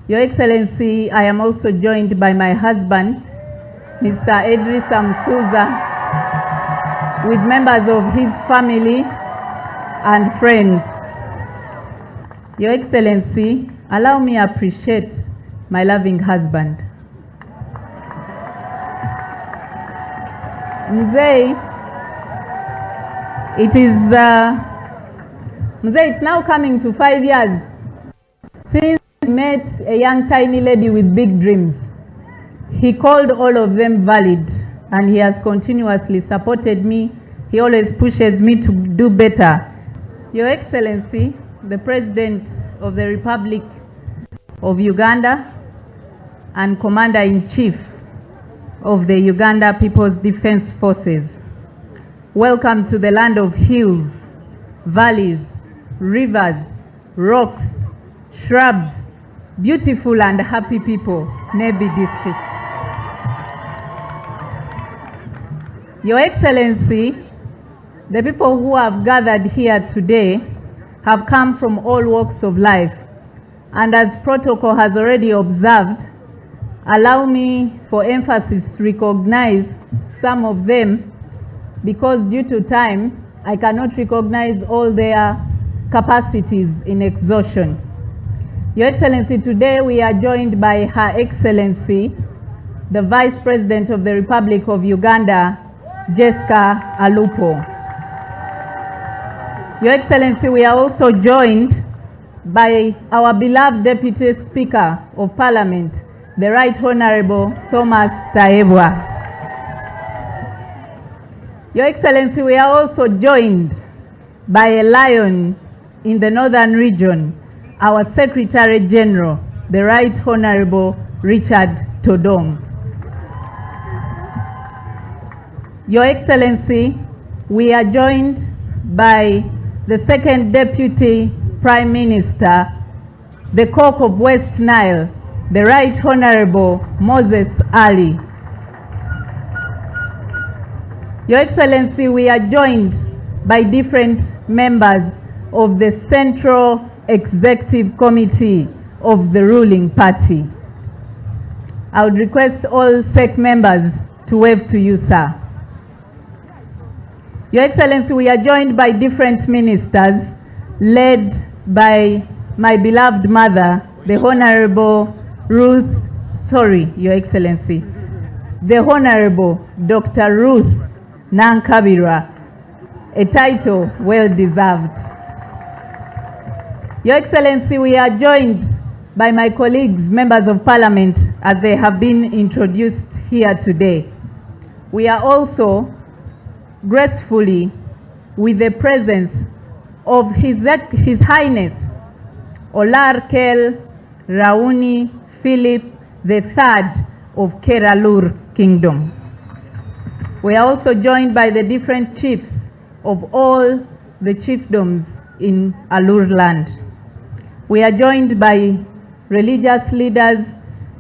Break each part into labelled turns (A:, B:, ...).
A: Your Excellency, I am also joined by my husband, Mr. Edris Amsuza, with members of his family and friends. Your Excellency, allow me to appreciate my loving husband. Mzee, it's now coming to 5 years since he met a young tiny lady with big dreams. He called all of them valid, and he has continuously supported me. He always pushes me to do better. Your Excellency, the President of the Republic of Uganda and Commander-in-Chief of the Uganda People's Defense Forces, welcome to the land of hills, valleys, rivers, rocks, shrubs, beautiful and happy people, Nebi District. Your Excellency, the people who have gathered here today have come from all walks of life, and as protocol has already observed, allow me for emphasis to recognize some of them, because due to time, I cannot recognize all their capacities in exhaustion. Your Excellency, today we are joined by Her Excellency, the Vice President of the Republic of Uganda, Jessica Alupo. Your Excellency, we are also joined by our beloved Deputy Speaker of Parliament, the Right Honorable Thomas Taebwa. Your Excellency, we are also joined by a lion in the northern region, our Secretary General, the Right Honorable Richard Todong. Your Excellency, we are joined by the Second Deputy Prime Minister, the Cock of West Nile, the Right Honorable Moses Ali. Your Excellency, we are joined by different members of the Central Executive Committee of the ruling party. I would request all SEC members to wave to you, sir. Your Excellency, we are joined by different ministers led by my beloved mother, the Honorable Your Excellency, the Honorable Dr. Ruth Nankabirwa, a title well deserved. Your Excellency, we are joined by my colleagues, members of Parliament, as they have been introduced here today. We are also gracefully with the presence of His Highness Olarkel Rauni Philip III of Keralur Kingdom. We are also joined by the different chiefs of all the chiefdoms in Alur land. We are joined by religious leaders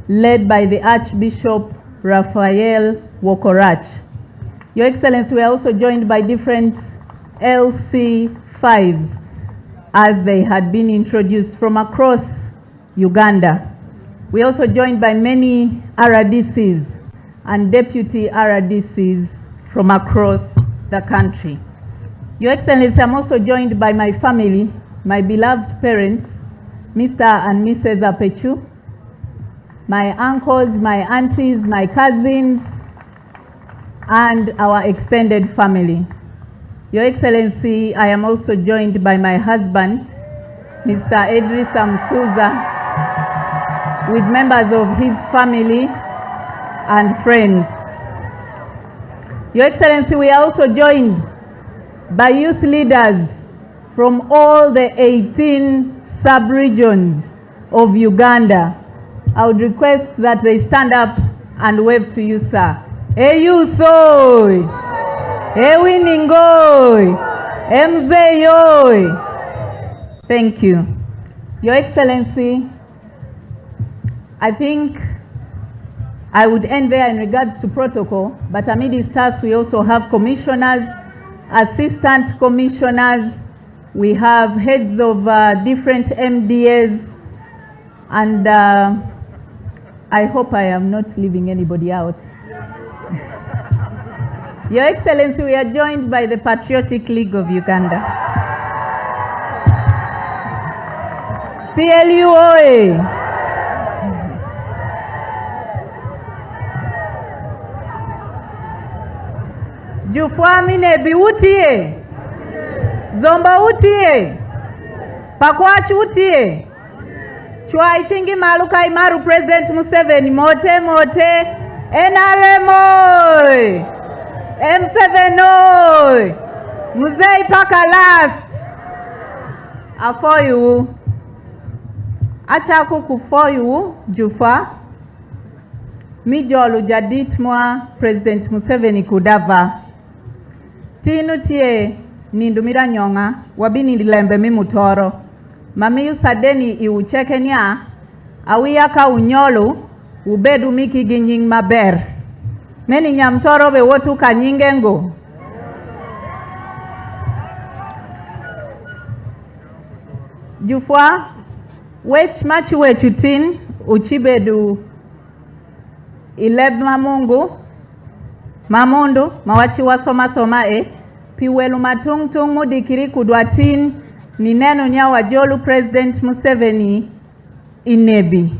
A: led by the Archbishop Raphael Wokorach. Your Excellency, we are also joined by different LC5s as they had been introduced from across Uganda. We are also joined by many RDCs and deputy RDCs from across the country. Your Excellency, I'm also joined by my family, my beloved parents, Mr. and Mrs. Apechu, my uncles, my aunties, my cousins, and our extended family. Your Excellency, I am also joined by my husband, Mr. Edris Amsuza, with members of his family and friends. Your Excellency, we are also joined by youth leaders from all the 18 sub-regions of Uganda. I would request that they stand up and wave to you, sir. Hey, youth, oi! Hey, winning, oi! Mzee, oi! Thank you. Your Excellency, I think I would end there in regards to protocol, but amidst us we also have commissioners, assistant commissioners, we have heads of different MDAs, And I hope I am not leaving anybody out. Your Excellency, we are joined by the Patriotic League of Uganda. PLUOA. Jufwamine biutie. Zomba utie. Pakwachi utie. Chwai chingi maluka imaru President Museveni mote mote. NRM oi. M7 oi. Muzei paka last. Afoyu. Achaku kufoyu jufa. Mijolu jadit mwa President Museveni kudava. Tinu tie nindumira nyonga wabini lembe Nyamutoro. Mami usadeni iucheke nya awiyaka unyolu ubedu miki ginying maber. Meni Nyamutoro be wotu kanyingengo. Jufwa wech machi wechutin uchibedu ileb mamundu mawachi wasoma soma piwelu matung mudikiri kudwatin ni neno nya wajolu President Museveni inebi.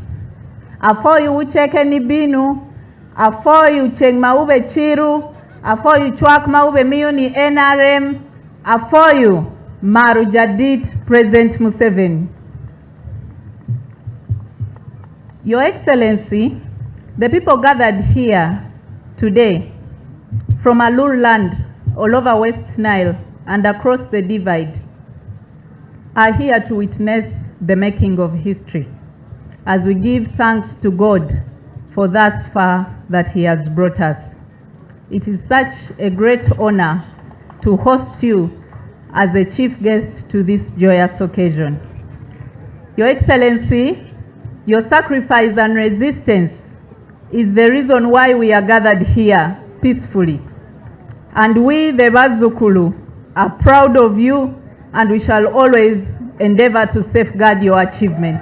A: Afoyu ucheke ni binu, afoyu cheng maube chiru, afoyu chwak maube miyu ni NRM, afoyu maru jadit President Museveni. Your Excellency, the people gathered here today from Alur land all over West Nile and across the divide are here to witness the making of history as we give thanks to God for thus far that He has brought us. It is such a great honor to host you as a chief guest to this joyous occasion. Your Excellency, your sacrifice and resistance is the reason why we are gathered here peacefully. And we, the Bazukulu, are proud of you, and we shall always endeavor to safeguard your achievements.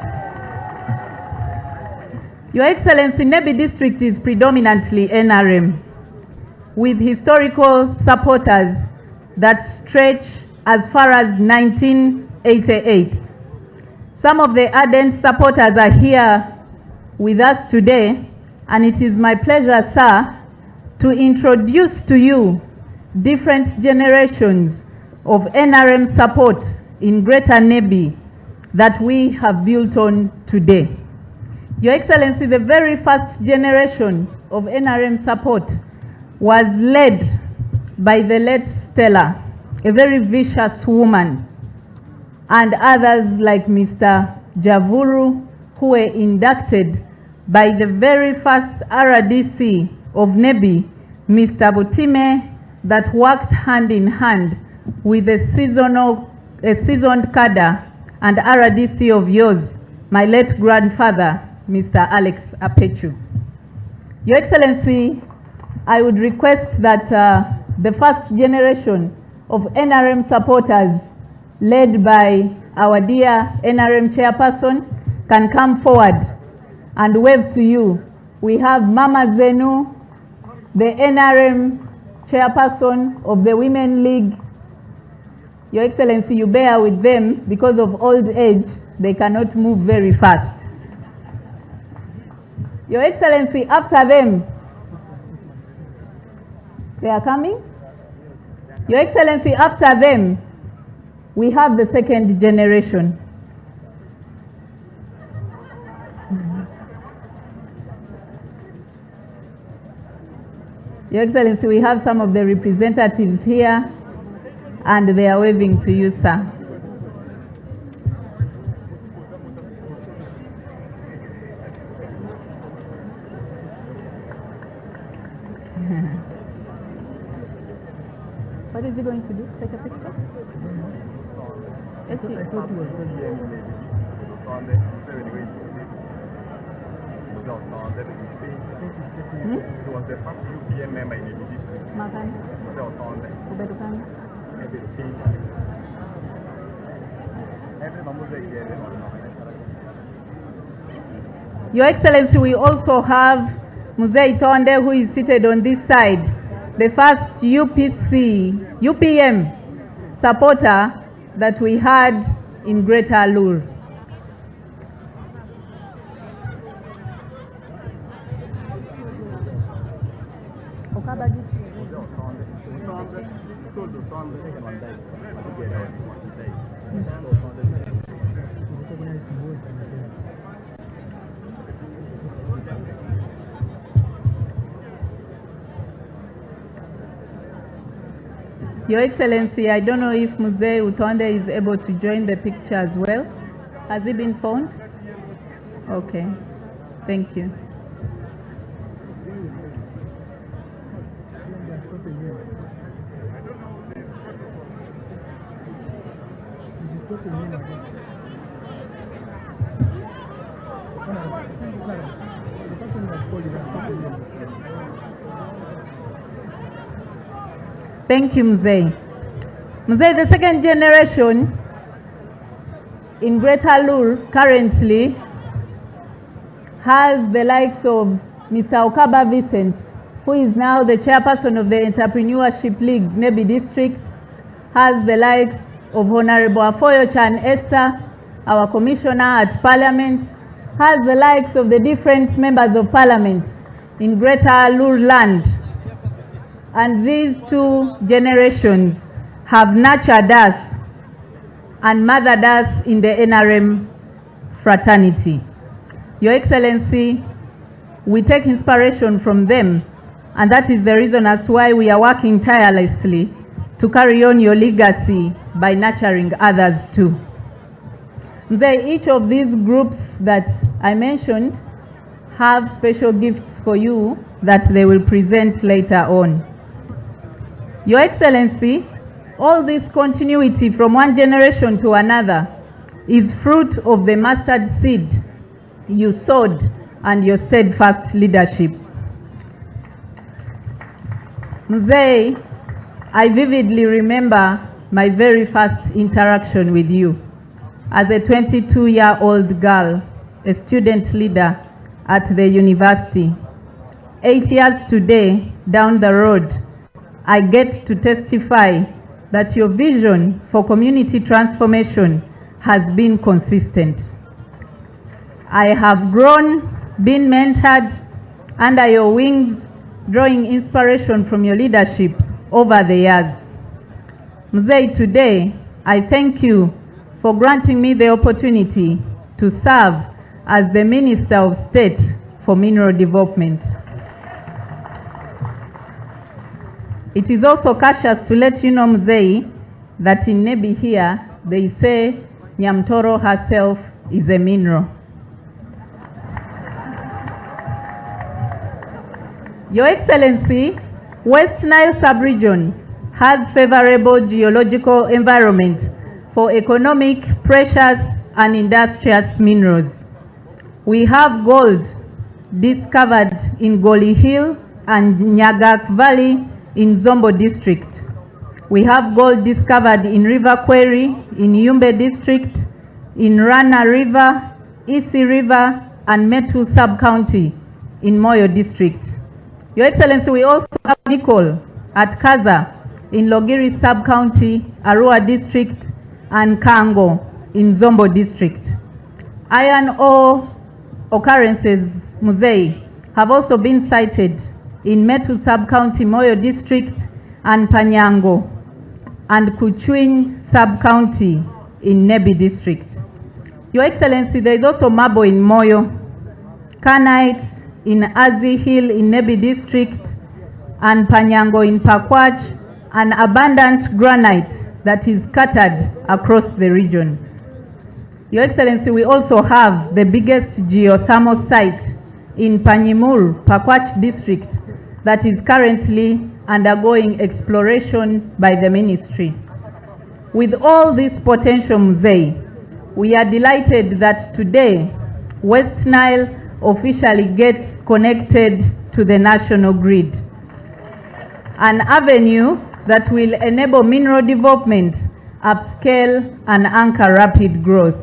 A: Your Excellency, Nebi district is predominantly NRM, with historical supporters that stretch as far as 1988. Some of the ardent supporters are here with us today, and it is my pleasure, sir, to introduce to you different generations of NRM support in Greater Nebi that we have built on today. Your Excellency, the very first generation of NRM support was led by the late Stella, a very vicious woman, and others like Mr. Javuru, who were inducted by the very first RDC of Nebi, Mr. Butime, that worked hand in hand with a seasoned cadre and RDC of yours, my late grandfather, Mr. Alex Apechu. Your Excellency, I would request that the first generation of NRM supporters, led by our dear NRM chairperson, can come forward and wave to you. We have Mama Zenu, the NRM chairperson of the Women League. Your Excellency, you bear with them because of old age, they cannot move very fast. Your Excellency, after them, they are coming? Your Excellency, after them, we have the second generation. Your Excellency, we have some of the representatives here, and they are waving to you, sir. What is he going to do? Take a picture?
B: I thought he was going to He was the first UPM member in the district.
A: Your Excellency, we also have Mzee Tonde, who is seated on this side, the first UPM supporter that we had in Greater Alur. Your Excellency, I don't know if Mzee Utonde is able to join the picture as well. Has he been phoned? Okay, thank you. Thank you, Mzee. Mzee, the second generation in Greater Alur currently has the likes of Mr. Okaba Vincent, who is now the chairperson of the Entrepreneurship League, Nebi District, has the likes of Honorable Afoyo Chan Esther, our commissioner at Parliament, has the likes of the different members of Parliament in Greater Alur land. And these two generations have nurtured us and mothered us in the NRM fraternity. Your Excellency, we take inspiration from them, and that is the reason as to why we are working tirelessly to carry on your legacy by nurturing others too. Each of these groups that I mentioned have special gifts for you that they will present later on. Your Excellency, all this continuity from one generation to another is fruit of the mustard seed you sowed and your steadfast leadership. Mzee, I vividly remember my very first interaction with you as a 22-year-old girl, a student leader at the university. 8 years today down the road, I get to testify that your vision for community transformation has been consistent. I have grown, been mentored under your wings, drawing inspiration from your leadership over the years. Mzee, today, I thank you for granting me the opportunity to serve as the Minister of State for Mineral Development. It is also cautious to let you know, Mzee, that in Nebi here, they say Nyamutoro herself is a mineral. Your Excellency, West Nile sub-region has favorable geological environment for economic, precious, and industrious minerals. We have gold discovered in Goli Hill and Nyagak Valley in Zombo District. We have gold discovered in River Quarry in Yumbe District, in Rana River, Isi River, and Metu Sub-County in Moyo District. Your Excellency, we also have nickel at Kaza in Logiri Sub-County, Arua District, and Kango in Zombo District. Iron ore occurrences, Mzee, have also been cited in Metu Sub-County, Moyo District, and Panyango, and Kuchwin Sub-County in Nebi District. Your Excellency, there is also marble in Moyo, Kanite in Azi Hill in Nebi District, and Panyango in Pakwach, and abundant granite that is scattered across the region. Your Excellency, we also have the biggest geothermal site in Panyimur, Pakwach District, that is currently undergoing exploration by the ministry. With all this potential, Mzee, we are delighted that today West Nile officially gets connected to the national grid, an avenue that will enable mineral development, upscale, and anchor rapid growth.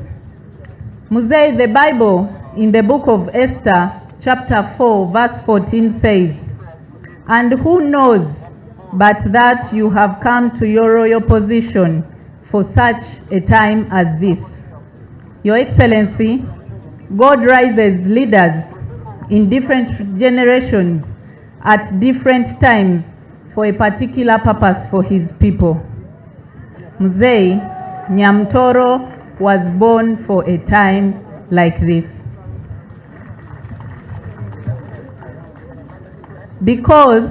A: Mzee, the Bible in the book of Esther, chapter 4, verse 14 says, "And who knows but that you have come to your royal position for such a time as this?" Your Excellency, God raises leaders in different generations at different times for a particular purpose for his people. Mzee Nyamutoro was born for a time like this. Because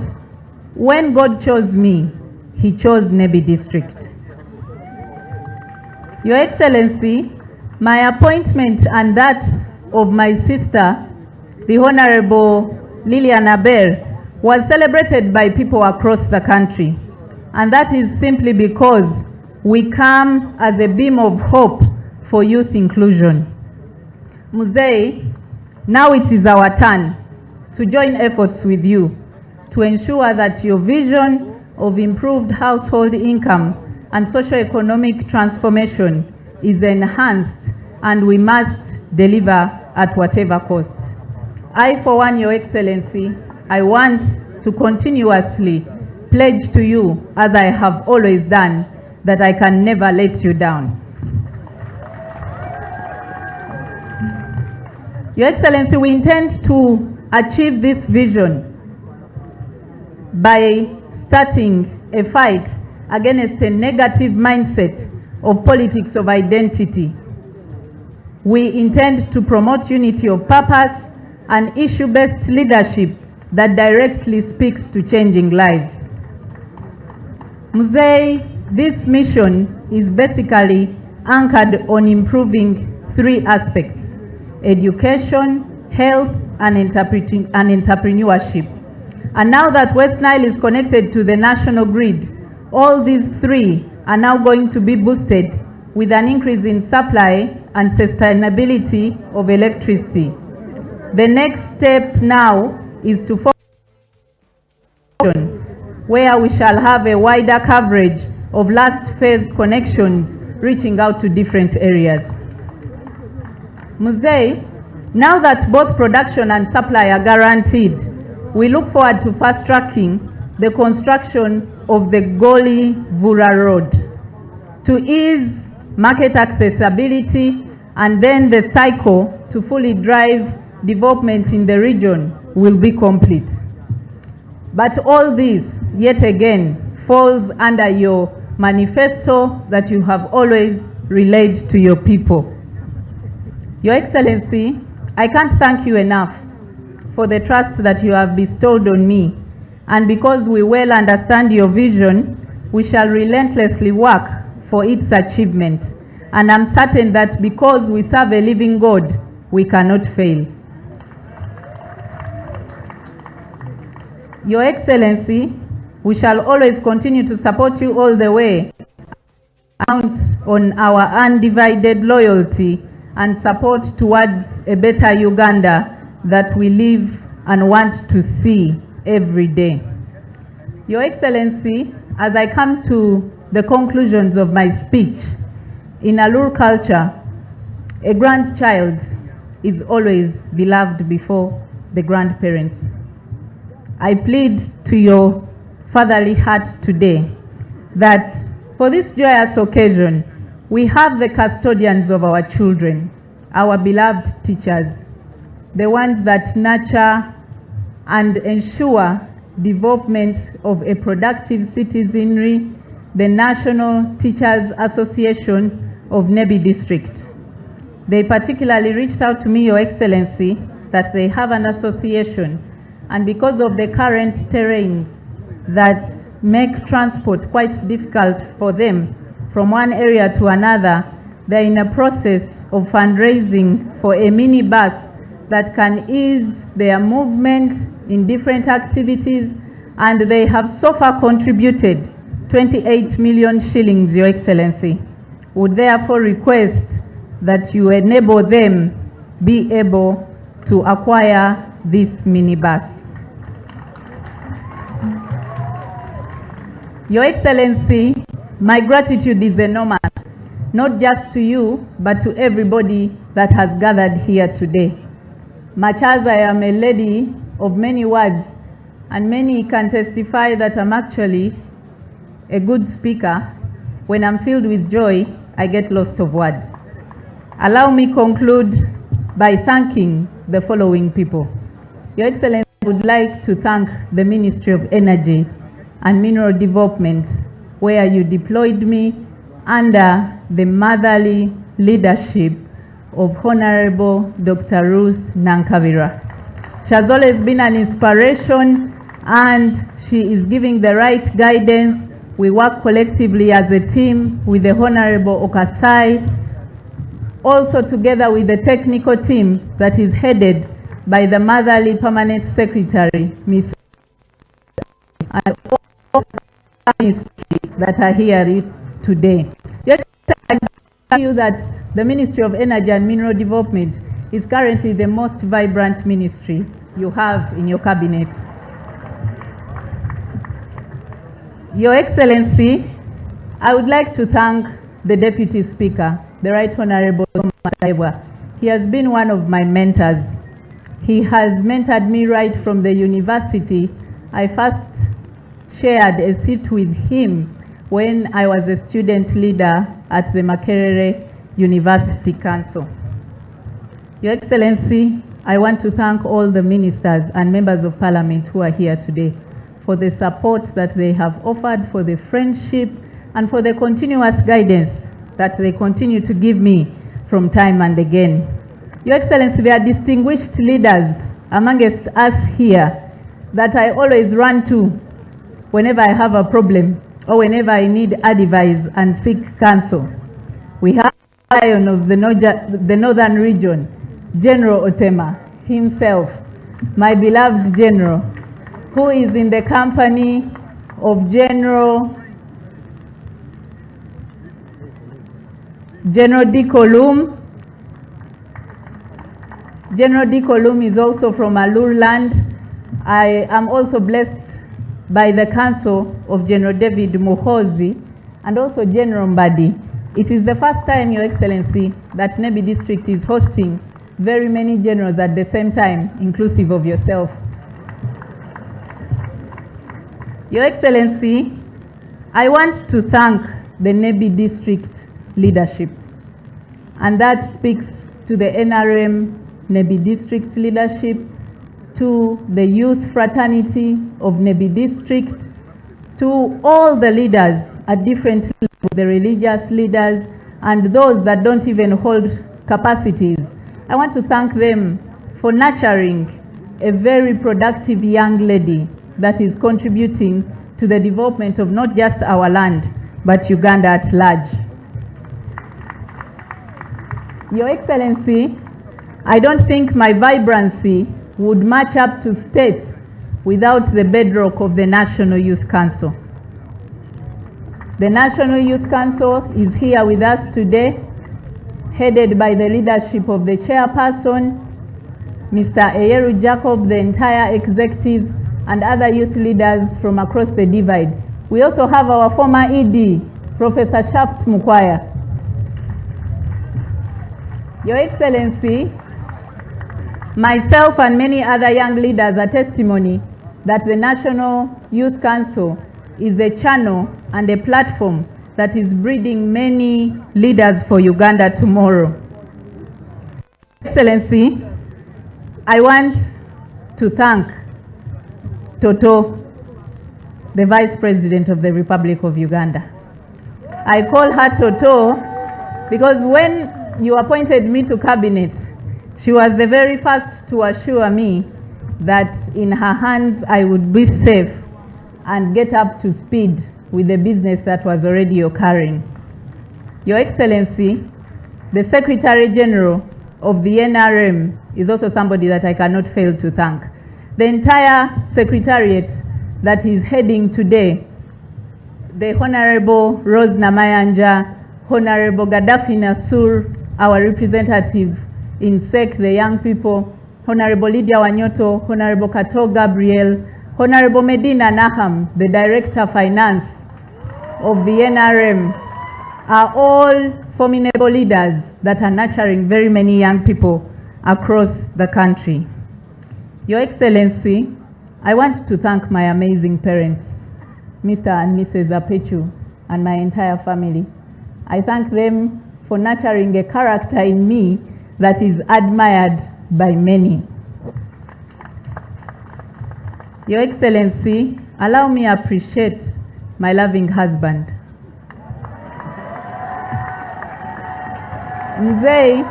A: when God chose me, he chose Nebi District. Your Excellency, my appointment and that of my sister, the Honorable Lillian Aber, was celebrated by people across the country. And that is simply because we come as a beam of hope for youth inclusion. Mzee, now it is our turn to join efforts with you to ensure that your vision of improved household income and socio-economic transformation is enhanced, and we must deliver at whatever cost. I, for one, Your Excellency, I want to continuously pledge to you, as I have always done, that I can never let you down. Your Excellency, we intend to achieve this vision by starting a fight against a negative mindset of politics of identity. We intend to promote unity of purpose and issue-based leadership that directly speaks to changing lives. Mzee, this mission is basically anchored on improving three aspects: education, health, and entrepreneurship. And now that West Nile is connected to the national grid, all these three are now going to be boosted with an increase in supply and sustainability of electricity. The next step now is to focus where we shall have a wider coverage of last phase connections reaching out to different areas. Mzee, now that both production and supply are guaranteed, we look forward to fast-tracking the construction of the Goli-Vura Road to ease market accessibility, and then the cycle to fully drive development in the region will be complete. But all this, yet again, falls under your manifesto that you have always relayed to your people. Your Excellency, I can't thank you enough for the trust that you have bestowed on me, and because we well understand your vision, we shall relentlessly work for its achievement. And I'm certain that because we serve a living God, we cannot fail. Your Excellency, we shall always continue to support you all the way, count on our undivided loyalty and support towards a better Uganda that we live and want to see every day. Your Excellency, as I come to the conclusions of my speech, in Alur culture, a grandchild is always beloved before the grandparents. I plead to your fatherly heart today that for this joyous occasion, we have the custodians of our children, our beloved teachers, the ones that nurture and ensure development of a productive citizenry, the National Teachers Association of Nebi District. They particularly reached out to me, Your Excellency, that they have an association, and because of the current terrain that make transport quite difficult for them from one area to another, they're in a process of fundraising for a minibus that can ease their movement in different activities, and they have so far contributed 28 million shillings, Your Excellency. Would therefore request that you enable them be able to acquire this minibus. Your Excellency, my gratitude is enormous, not just to you, but to everybody that has gathered here today. much as I am a lady of many words, and many can testify that I'm actually a good speaker, when I'm filled with joy, I get lost of words. Allow me conclude by thanking the following people. Your Excellency, I would like to thank the Ministry of Energy and Mineral Development, where you deployed me under the motherly leadership of Honorable Dr. Ruth Nankabira. She has always been an inspiration, and she is giving the right guidance. We work collectively as a team with the Honorable Okasai, also together with the technical team that is headed by the motherly permanent secretary, Ms. and all the ministries that are here today. Just I tell you that the Ministry of Energy and Mineral Development is currently the most vibrant ministry you have in your cabinet. Your Excellency, I would like to thank the Deputy Speaker, the Right Honorable Thomas. He has been one of my mentors. He has mentored me right from the university. I first shared a seat with him when I was a student leader at the Makerere University Council. Your Excellency, I want to thank all the ministers and members of Parliament who are here today for the support that they have offered, for the friendship, and for the continuous guidance that they continue to give me from time and again. Your Excellency, there are distinguished leaders amongst us here that I always run to whenever I have a problem or whenever I need advice and seek counsel. We have the Lion of the Northern Region, General Otema himself, my beloved General, who is in the company of General Dikolum. General Dikolum is also from Alur land. I am also blessed by the counsel of General David Muhozi and also General Mbadi. It is the first time, Your Excellency, that Nebi District is hosting very many generals at the same time, inclusive of yourself. Your Excellency, I want to thank the Nebi District leadership, and that speaks to the NRM Nebi District leadership, to the youth fraternity of Nebi District, to all the leaders at different levels, the religious leaders, and those that don't even hold capacities. I want to thank them for nurturing a very productive young lady that is contributing to the development of not just our land, but Uganda at large. Your Excellency, I don't think my vibrancy would match up to state without the bedrock of the National Youth Council. The National Youth Council is here with us today, headed by the leadership of the chairperson, Mr. Eyeru Jacob, the entire executive, and other youth leaders from across the divide. We also have our former ED, Professor Shaft Mukwaya. Your Excellency, myself and many other young leaders are testimony that the National Youth Council is a channel and a platform that is breeding many leaders for Uganda tomorrow. Excellency, I want to thank Toto, the Vice President of the Republic of Uganda. I call her Toto because when you appointed me to cabinet, she was the very first to assure me that in her hands I would be safe and get up to speed with the business that was already occurring. Your Excellency, the Secretary General of the NRM is also somebody that I cannot fail to thank. The entire Secretariat that is heading today, the Honorable Rose Namayanja, Honorable Gaddafi Nasur, our representative in SEC, the young people, Honorable Lydia Wanyoto, Honorable Kato Gabriel, Honorable Medina Naham, the Director of Finance of the NRM, are all formidable leaders that are nurturing very many young people across the country. Your Excellency, I want to thank my amazing parents, Mr. and Mrs. Apechu, and my entire family. I thank them for nurturing a character in me that is admired by many. Your Excellency, allow me to appreciate my loving husband. Mzee,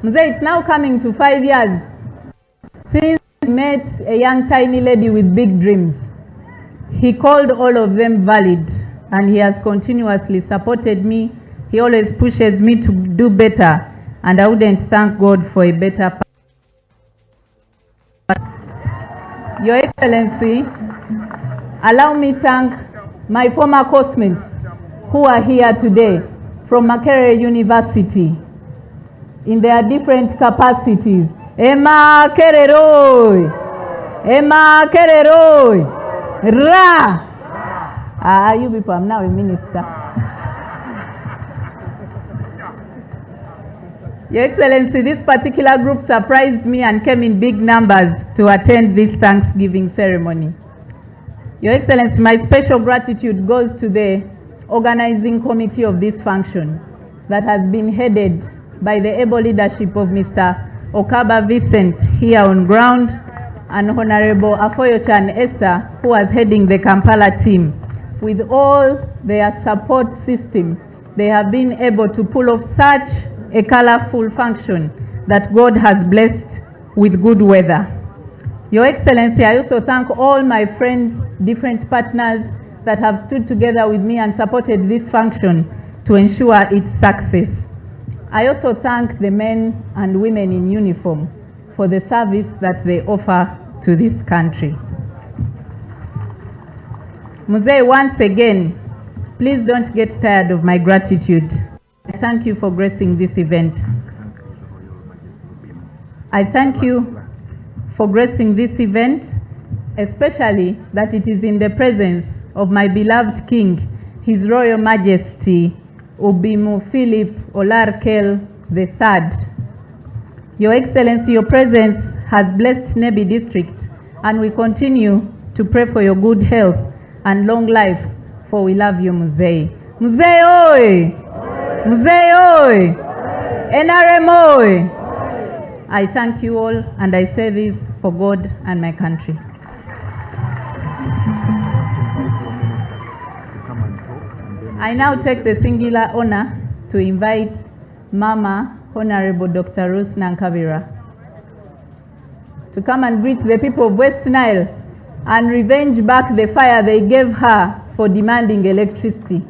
A: it's now coming to 5 years since he met a young tiny lady with big dreams. He called all of them valid, and he has continuously supported me. He always pushes me to do better, and I wouldn't thank God for a better path. Your Excellency, allow me to thank my former classmates who are here today from Makerere University in their different capacities. Emma Kereroi! Emma Kereroi! Ra! You people, I'm now a minister. Your Excellency, this particular group surprised me and came in big numbers to attend this Thanksgiving ceremony. Your Excellency, my special gratitude goes to the organizing committee of this function that has been headed by the able leadership of Mr. Okaba Vincent here on ground, and Honorable Afoyochan Esther, who was heading the Kampala team. With all their support system, they have been able to pull off such a colorful function that God has blessed with good weather. Your Excellency, I also thank all my friends, different partners that have stood together with me and supported this function to ensure its success. I also thank the men and women in uniform for the service that they offer to this country. Mzee, once again, please don't get tired of my gratitude. I thank you for gracing this event. I thank you for gracing this event, especially that it is in the presence of my beloved King, His Royal Majesty, Ubimu Philip Olarkel III. Your Excellency, your presence has blessed Nebi District, and we continue to pray for your good health and long life, for we love you, Mzee. Mzee oi! Mzee oi! NRM oi! I thank you all, and I say this for God and my country. I now take the singular honor to invite Mama Honorable Dr. Ruth Nankabira to come and greet the people of West Nile and revenge back the fire they gave her for demanding electricity.